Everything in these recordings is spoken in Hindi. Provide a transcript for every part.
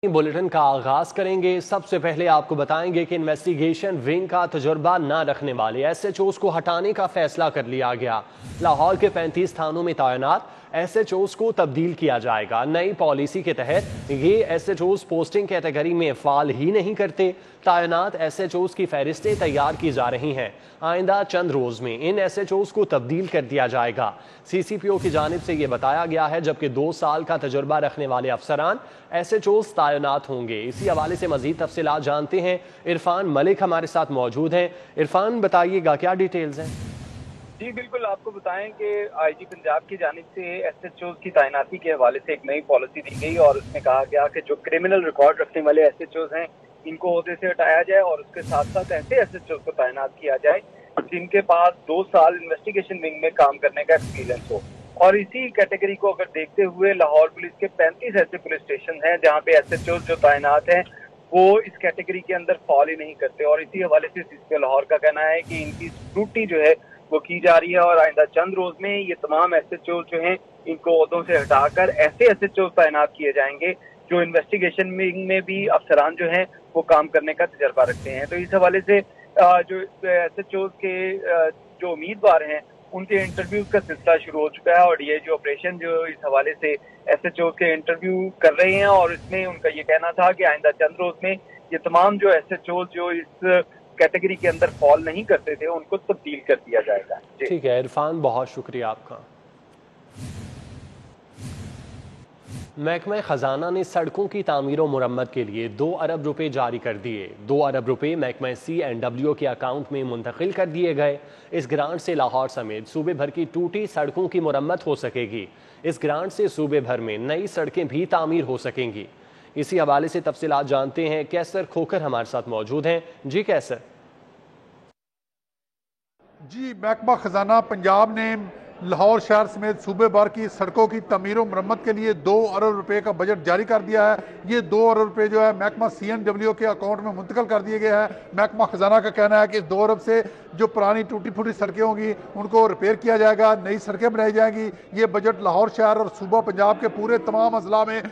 बुलेटिन का आगाज करेंगे। सबसे पहले आपको बताएंगे कि इन्वेस्टिगेशन विंग का तजुर्बा न रखने वाले एसएचओस को हटाने का फैसला कर लिया गया। लाहौर के 35 थानों में तैनात एसएचओस को तब्दील किया जाएगा। नई पॉलिसी के तहत ये एसएचओस पोस्टिंग कैटेगरी में फाल ही नहीं करते। तैनात एसएचओस की फहरिस्तें तैयार की जा रही हैं। आइंदा चंद रोज में इन एसएचओस को तब्दील कर दिया जाएगा। सीसीपीओ की जानिब से यह बताया गया है, जबकि 2 साल का तजुर्बा रखने वाले अफसरान एसएचओस तैनात होंगे। इसी हवाले से मजीद तफसीलात जानते हैं। इरफान मलिक हमारे साथ मौजूद हैं। इरफान, बताइएगा क्या डिटेल्स हैं? जी बिल्कुल, आपको बताएं कि आईजी पंजाब की जानिब से एसएचओ की तैनाती के हवाले से एक नई पॉलिसी दी गई और उसमें कहा गया कि जो क्रिमिनल रिकॉर्ड रखने वाले एसएचओ हैं इनको ओहदे से हटाया जाए और उसके साथ साथ ऐसे एसएचओ को तैनात किया जाए जिनके पास 2 साल इन्वेस्टिगेशन विंग में काम करने का एक्सपीरियंस हो। और इसी कैटेगरी को अगर देखते हुए लाहौर पुलिस के 35 ऐसे पुलिस स्टेशन हैं जहाँ पे एसएचओ जो तैनात हैं वो इस कैटेगरी के अंदर फॉल ही नहीं करते। और इसी हवाले से सीसीपी लाहौर का कहना है कि इनकी स्क्रूटनी जो है वो की जा रही है और आइंदा चंद रोज में ये तमाम एसएचओ जो हैं इनको ओहदों से हटाकर ऐसे एसएचओ तैनात किए जाएंगे जो इन्वेस्टिगेशन विंग में भी अफसरान जो हैं वो काम करने का तजर्बा रखते हैं। तो इस हवाले से जो एसएचओ के जो उम्मीदवार हैं उनके इंटरव्यूज का सिलसिला शुरू हो चुका है और डीआईजी ऑपरेशन जो इस हवाले से एसएचओ के इंटरव्यू कर रहे हैं और इसमें उनका ये कहना था कि आइंदा चंद रोज में ये तमाम जो एसएचओ जो इस कैटेगरी के अंदर फॉल नहीं करते थे उनको तब्दील कर दिया जाएगा। ठीक है इरफान, बहुत शुक्रिया आपका। महकमा खजाना ने सड़कों की तामीर और मुरम्मत के लिए 2 अरब रुपए जारी कर दिए। 2 अरब रुपए महकमा CNW के अकाउंट में मुंतकिल कर दिए गए। इस ग्रांट से लाहौर समेत सूबे भर की टूटी सड़कों की मुरम्मत हो सकेगी। इस ग्रांट से सूबे भर में नई सड़कें भी तामीर हो सकेंगी। इसी हवाले से तफसीलात जानते हैं। कैसर खोकर हमारे साथ मौजूद हैं। जी कैसर। जी, महकमा खजाना पंजाब ने लाहौर शहर समेत सूबे भर की सड़कों की तमीर और मरम्मत के लिए 2 अरब रुपए का बजट जारी कर दिया है। ये 2 अरब रुपए जो है महकमा CNW के अकाउंट में मुंतकिल कर दिए गए हैं। महकमा खजाना का कहना है कि इस 2 अरब से जो पुरानी टूटी फूटी सड़कें होंगी उनको रिपेयर किया जाएगा, नई सड़कें बनाई जाएंगी। ये बजट लाहौर शहर और सूबा पंजाब के पूरे तमाम अजला में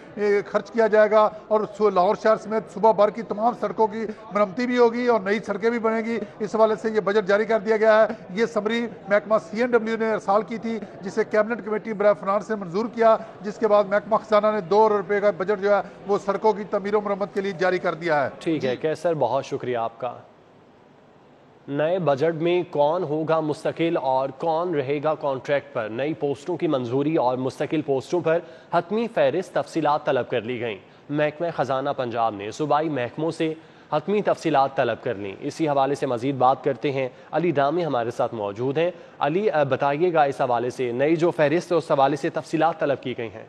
खर्च किया जाएगा और लाहौर शहर समेत सूबा भर की तमाम सड़कों की मरम्मती भी होगी और नई सड़कें भी बनेंगी। इस हवाले से ये बजट जारी कर दिया गया है। ये समरी महकमा CNW ने अरसाल की थी जिसे कैबिनेट कमेटी बराए फाइनेंस ने मंजूर किया, जिसके बाद महकमा खजाना ने 2 अरब रुपए का बजट जो है वो सड़कों की तमीर और मरम्मत के लिए जारी कर दिया है। ठीक है कैसर, बहुत शुक्रिया आपका। नए बजट में कौन होगा मुस्तकिल और कौन रहेगा कॉन्ट्रैक्ट पर, नई पोस्टों की मंजूरी और मुस्तकिल पोस्टों पर हतमी फहरिस्त तफसीलात तलब कर ली गई। महकमा खजाना पंजाब ने सूबाई महकमों से हतमी तफसीलात तलब कर ली। इसी हवाले से मजीद बात करते हैं। अली दामी हमारे साथ मौजूद हैं। अली, बताइएगा इस हवाले से नई जो फहरिस्त है उस हवाले से तफसीलात तलब की गई हैं।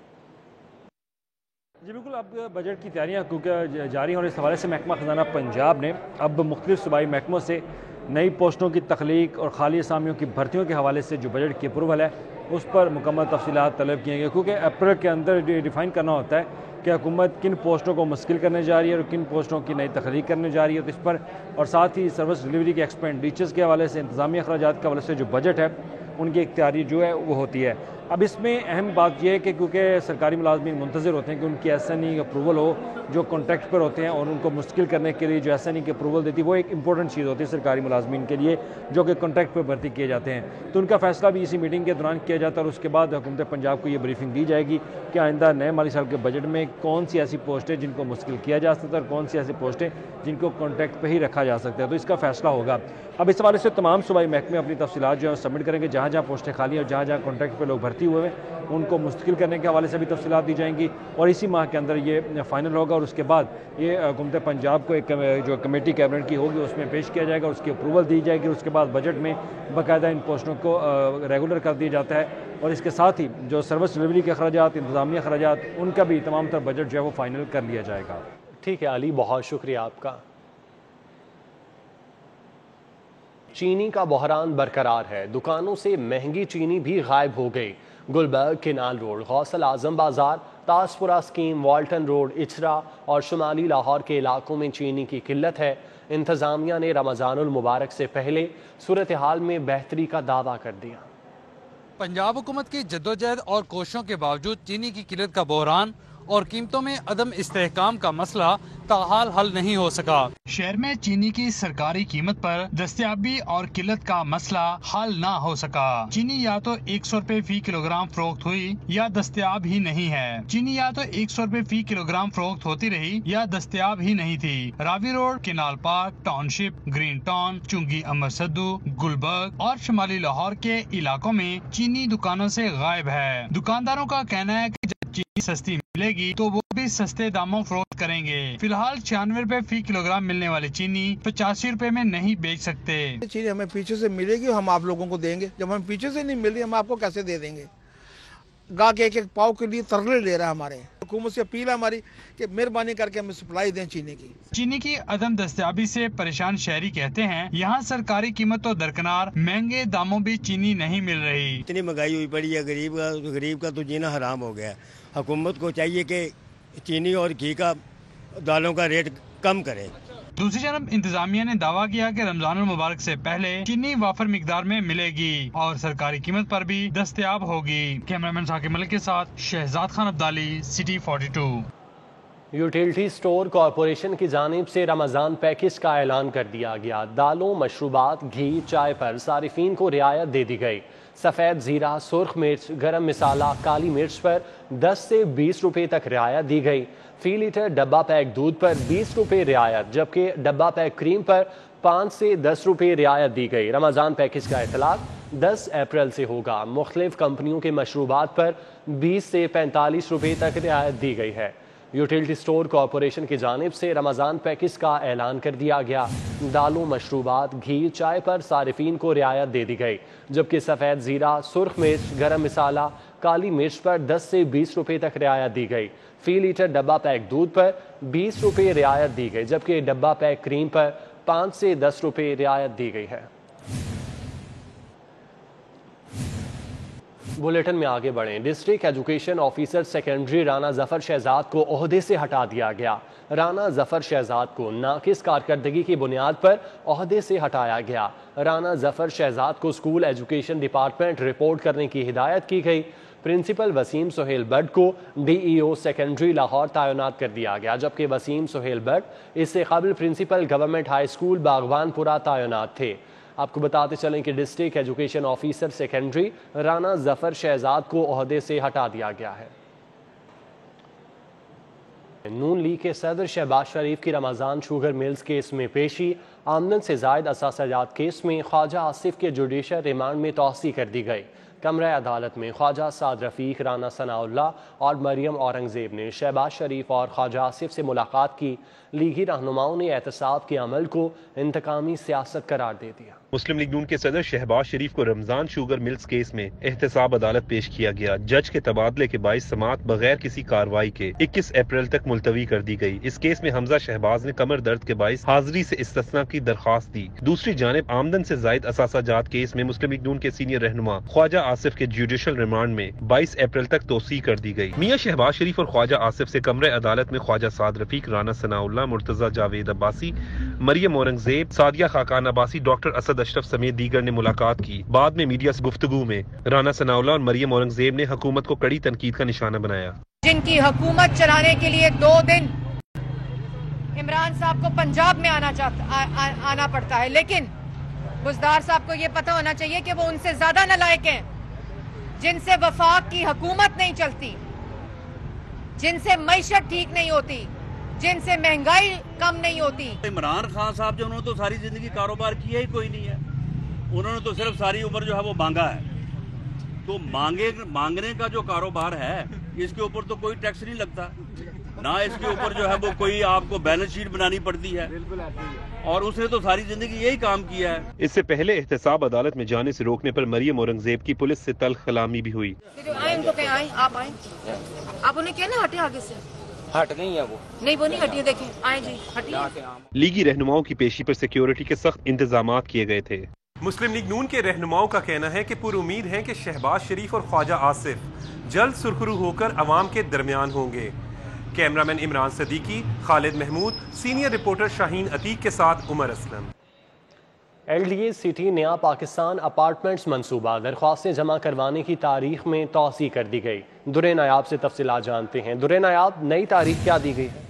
जी बिल्कुल, अब बजट की तैयारियाँ क्योंकि जारी हैं और इस हवाले से महकमा खजाना पंजाब ने अब मुख्तलिफ सूबाई महकमों से नई पोस्टों की तख्लीक और खाली असामियों की भर्तियों के हवाले से जो बजट की अप्रूवल है उस पर मुकम्मल तफसीलात तलब किए गए, क्योंकि अप्रैल के अंदर डिफ़ाइन करना होता है कि हुकूमत किन पोस्टों को मुश्किल करने जा रही है और किन पोस्टों की नई तख्लीक करने जा रही है। तो इस पर और साथ ही सर्विस डिलीवरी के एक्सपेंडिचर्स के हवाले से, इंतजामी अखराजात के हवाले से जो बजट है उनकी एक तैयारी जो है वो होती है। अब इसमें अहम बात यह है कि क्योंकि सरकारी मुलाजमीन मुंतज़िर होते हैं कि उनकी SNE अप्रूवल हो जो कॉन्ट्रैक्ट पर होते हैं और उनको मुश्किल करने के लिए जो SNE की अप्रूवल देती है वो एक इंपॉर्टेंट चीज़ होती है सरकारी मुलाजमीन के लिए जो कि कॉन्ट्रैक्ट पर भर्ती किए जाते हैं। तो उनका फैसला भी इसी मीटिंग के दौरान किया जाता है और उसके बाद हुकूमत पंजाब को ये ब्रीफिंग दी जाएगी कि आइंदा नए माली साल के बजट में कौन सी ऐसी पोस्टें जिनको मुश्किल किया जा सकता है और कौन सी ऐसी पोस्टें जिनको कॉन्ट्रैक्ट पर ही रखा जा सकता है। तो इसका फैसला होगा। अब इस हवाले से तमाम सूबाई महकमे अपनी तफसीलात जो है सबमिट करेंगे। जहाँ जहाँ पोस्टें खाली और जहाँ जहाँ कॉन्ट्रैक्ट पर लोग भर्ती हुए हैं उनको मुश्किल करने के हवाले से भी तफसीलात दी जाएंगी और इसी माह के अंदर ये फाइनल होगा और उसके बाद ये हुकूमत पंजाब को एक जो कमेटी कैबिनेट की होगी उसमें पेश किया जाएगा, उसकी अप्रूवल दी जाएगी। उसके बाद बजट में बाकायदा इन पोस्टों को रेगुलर कर दिया जाता है और इसके साथ ही जो सर्विस डिलीवरी के अखराजात, इंतजामी अखराजात, उनका भी तमाम तर बजट जो है वो फाइनल कर लिया जाएगा। ठीक है अली, बहुत शुक्रिया आपका। चीनी का बहरान बरकरार है। दुकानों से महंगी चीनी भी गायब हो गई। गुलबर्ग, किनाल रोड, गौसल आजम बाजार, Tajpura scheme, Walton road, Ichhra और शुमाली लाहौर के इलाकों में चीनी की किल्लत है। इंतजामिया ने रमजानुल मुबारक से पहले सूरत हाल में बेहतरी का दावा कर दिया। पंजाब हुकूमत की जद्दोजहद और कोशिशों के बावजूद चीनी की किल्लत का बहरान और कीमतों में अदम इस्तेहकाम का मसला ताहाल हल नहीं हो सका। शहर में चीनी की सरकारी कीमत पर दस्तयाबी और किल्लत का मसला हल ना हो सका। चीनी या तो 100 रुपए फी किलोग्राम फरोख्त हुई या दस्तयाब ही नहीं है। चीनी या तो 100 रुपए फी किलोग्राम फरोख्त होती रही या दस्तयाब ही नहीं थी। Ravi road, canal park, township, green town, चुंगी, अमर सद्दू, गुलबर्ग और शुमाली लाहौर के इलाकों में चीनी दुकानों से गायब है। दुकानदारों का कहना है कि जब चीनी सस्ती मिलेगी तो वो भी सस्ते दामों फरोख्त करेंगे। फिलहाल 96 रुपए फी किलोग्राम मिलने वाली चीनी 85 रुपए में नहीं बेच सकते। चीनी हमें पीछे से मिलेगी, हम आप लोगों को देंगे। जब हमें पीछे से नहीं मिल रही, हम आपको कैसे दे देंगे? गाहक एक एक पाव के लिए तरले ले रहा है। हमारे हुकूमत से अपील है हमारी कि मेहरबानी करके हमें सप्लाई दें चीनी की। चीनी की अदम दस्तयाबी से परेशान शहरी कहते हैं यहाँ सरकारी कीमत तो दरकिनार, महंगे दामों भी चीनी नहीं मिल रही। इतनी महंगाई हुई पड़ी है, गरीब का तो जीना हराम हो गया। हुकूमत को चाहिए कि चीनी और घी का, दालों का रेट कम करे। दूसरी तरफ इंतजामिया ने दावा किया कि रमजानुल मुबारक से पहले चीनी वाफर मिकदार में मिलेगी और सरकारी कीमत पर भी दस्तयाब होगी। कैमरामैन साकिब मलिक के साथ Shahzad Khan Abdali, city 42। Utility store corporation की जानिब से रमज़ान पैकेज का ऐलान कर दिया गया। दालों, मशरूबात, घी, चाय पर सारिफीन को रियायत दे दी गई। सफ़ेद ज़ीरा, सुर्ख मिर्च, गरम मसाला, काली मिर्च पर 10 से 20 रुपए तक रियायत दी गई। फी लीटर डब्बा पैक दूध पर 20 रुपए रियायत, जबकि डब्बा पैक क्रीम पर 5 से 10 रुपए रियायत दी गई। रमज़ान पैकेज का इतलाक 10 अप्रैल से होगा। मुख्तलिफ कंपनियों के मशरूबात पर 20 से 45 रुपए तक रियायत दी गई है। यूटिलिटी स्टोर कॉरपोरेशन की जानिब से रमज़ान पैकेज का ऐलान कर दिया गया। दालों, मशरूबात, घी, चाय पर सारिफीन को रियायत दे दी गई, जबकि सफ़ेद ज़ीरा, सुर्ख मिर्च, गरम मसाला, काली मिर्च पर 10 से 20 रुपए तक रियायत दी गई। फी लीटर डब्बा पैक दूध पर 20 रुपए रियायत दी गई, जबकि डब्बा पैक क्रीम पर 5 से 10 रुपए रियायत दी गई है। बुलेटिन में आगे बढ़ें। District education officer secondary Rana Zafar Shahzad को ओहदे से हटा दिया गया। राना जफर शहजाद को नाकिस कारकर्दगी की बुनियाद पर ओहदे से हटाया गया। राना जफर शहजाद को स्कूल एजुकेशन डिपार्टमेंट रिपोर्ट करने की हिदायत की गई। प्रिंसिपल वसीम सुहेल बट को DEO सेकेंडरी लाहौर तैनात कर दिया गया, जबकि वसीम सुहेल बट इससे कबल principal government high school Baghbanpura तैनात थे। आपको बताते चलें कि district education officer secondary Rana Zafar Shahzad को ओहदे से हटा दिया गया है। नून लीग के सदर शहबाज शरीफ की रमज़ान शुगर मिल्स केस में पेशी। आमदन से जायद असासाजात केस में ख्वाजा आसिफ के जुडिशल रिमांड में तौसी कर दी गई। कमरा अदालत में ख्वाजा साद रफ़ीक, राना सनाउल्लाह और मरियम औरंगज़ेब ने शहबाज शरीफ और ख्वाजा आसिफ से मुलाकात की। लीगी रहनुमाओं ने एहतसाब के अमल को इंतकामी सियासत करार दे दिया। मुस्लिम लीग नून के सदर शहबाज शरीफ को रमजान शुगर मिल्स केस में एहतसाब अदालत पेश किया गया। जज के तबादले के बाइस समात बगैर किसी कार्रवाई के 21 अप्रैल तक मुलतवी कर दी गई। इस केस में हमजा शहबाज ने कमर दर्द के बाइस हाजिरी से इस्तिस्ना की दरखास्त दी। दूसरी जानिब आमदन से जायद असासाजात केस में मुस्लिम लीग नून के सीनियर रहनुमा ख्वाजा आसिफ के जुडिशल रिमांड में 22 अप्रैल तक तोसी कर दी गई। मियां शहबाज शरीफ और ख्वाजा आसिफ से कमरे अदालत में ख्वाजा साद रफीक, राना सनाउल्लाह, मुर्तजा जावेद अब्बासी, मरियम औरंगजेब, सादिया खाकान अब्बासी, डॉक्टर असद अशरफ समेत दीगर ने मुलाकात की। बाद में मीडिया से गुफ्तगू में राना सनाउल्लाह और मरियम औरंगजेब ने हुकूमत को कड़ी तनकीद का निशाना बनाया। जिनकी हुकूमत चलाने के लिए 2 दिन इमरान साहब को पंजाब में आना पड़ता है, लेकिन बुज़दार साहब को ये पता होना चाहिए कि वो उनसे ज्यादा नालायक हैं, जिनसे वफाक की हुकूमत नहीं चलती, जिनसे मईशत ठीक नहीं होती, जिनसे महंगाई कम नहीं होती। इमरान खान साहब जो उन्होंने तो सारी जिंदगी कारोबार किया ही कोई नहीं है। उन्होंने तो सिर्फ सारी उम्र जो है वो मांगा है। तो मांगने का जो कारोबार है, इसके ऊपर तो कोई टैक्स नहीं लगता, ना इसके ऊपर जो है वो कोई आपको बैलेंस शीट बनानी पड़ती है, और उसने तो सारी जिंदगी यही काम किया है। इससे पहले एहतसाब अदालत में जाने से रोकने पर मरियम औरंगजेब की पुलिस से तल्ख कलामी भी हुई। आप उन्हें क्या ना हटे, आगे से हट गई है वो नहीं हटी, देखें आए जी हटी। लीगी रहनुमाओं की पेशी पर सिक्योरिटी के सख्त इंतजाम किए गए थे। मुस्लिम लीग नून के रहनुमाओं का कहना है कि पुरुमीद है कि शहबाज शरीफ और ख्वाजा आसिफ जल्द सुरखरू होकर अवाम के दरमियान होंगे। Cameraman Imran Siddiqui, Khalid Mahmood, senior reporter Shaheen Atiq के साथ उमर असलम। LDA सिटी नया पाकिस्तान अपार्टमेंट्स मंसूबा दरख्वास्तें जमा करवाने की तारीख में तौसी कर दी गई। दुरे नायाब से तफसीलात जानते हैं। दुरे नायाब, नई तारीख क्या दी गई है?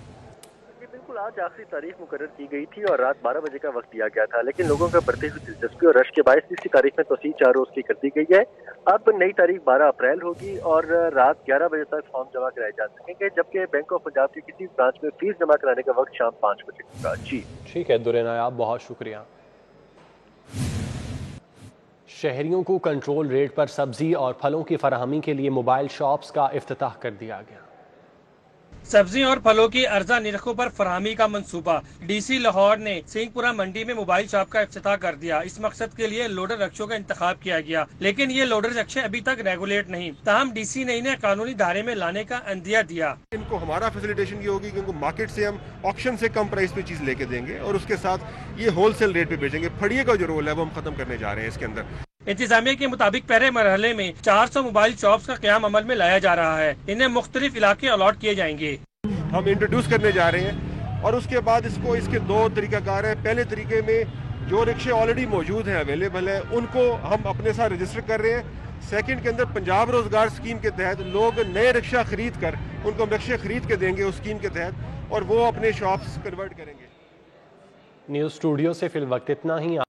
बिल्कुल, आज आखिरी तारीख मुकर्रर की गई थी और रात 12 बजे का वक्त दिया गया था, लेकिन लोगों का बढ़ती हुई दिलचस्पी और रश के बायस तीसरी तारीख में तोसी 4 रोज की कर दी गई है। अब नई तारीख 12 अप्रैल होगी और रात 11 बजे तक फॉर्म जमा कराए जा सकेंगे, जबकि बैंक ऑफ पंजाब के किसी ब्रांच में फीस जमा कराने का वक्त शाम 5 बजे होगा। जी ठीक है दुरे नायाब, बहुत शुक्रिया। शहरियों को कंट्रोल रेट पर सब्जी और फलों की फराहमी के लिए मोबाइल शॉप्स का इफ्तिताह कर दिया गया। सब्जी और फलों की अर्जा निरखों पर फराहमी का मंसूबा। DC लाहौर ने सिंहपुरा मंडी में मोबाइल शॉप का इफ्तिताह कर दिया। इस मकसद के लिए लोडर रक्षों का इंतखाब किया गया, लेकिन ये लोडर रक्षे अभी तक रेगुलेट नहीं। ताहम DC ने इन्हें कानूनी धारे में लाने का अंदिया दिया। इनको हमारा फैसिलिटेशन ये होगी कि इनको मार्केट से हम ऑक्शन से कम प्राइस पे चीज लेके देंगे और उसके साथ ये होलसेल रेट पे बेचेंगे। फड़िए का जो रोल है वो हम खत्म करने जा रहे हैं इसके अंदर। इंतजामिया के मुताबिक पहले मरहले में 400 मोबाइल शॉप्स का क़याम अमल में लाया जा रहा है। इन्हें मुख्तलिफ इलाके अलॉट किए जाएंगे। हम इंट्रोड्यूस करने जा रहे हैं और उसके बाद इसके 2 तरीकाकार हैं। पहले तरीके में जो रिक्शे ऑलरेडी मौजूद हैं, अवेलेबल हैं, उनको हम अपने साथ रजिस्टर कर रहे हैं। सेकंड के अंदर पंजाब रोजगार स्कीम के तहत लोग नए रिक्शा खरीद कर उनको हम रिक्शे खरीद के देंगे उस स्कीम के तहत, और वो अपने शॉप्स कन्वर्ट करेंगे। न्यूज़ स्टूडियो से फिल वक्त इतना ही।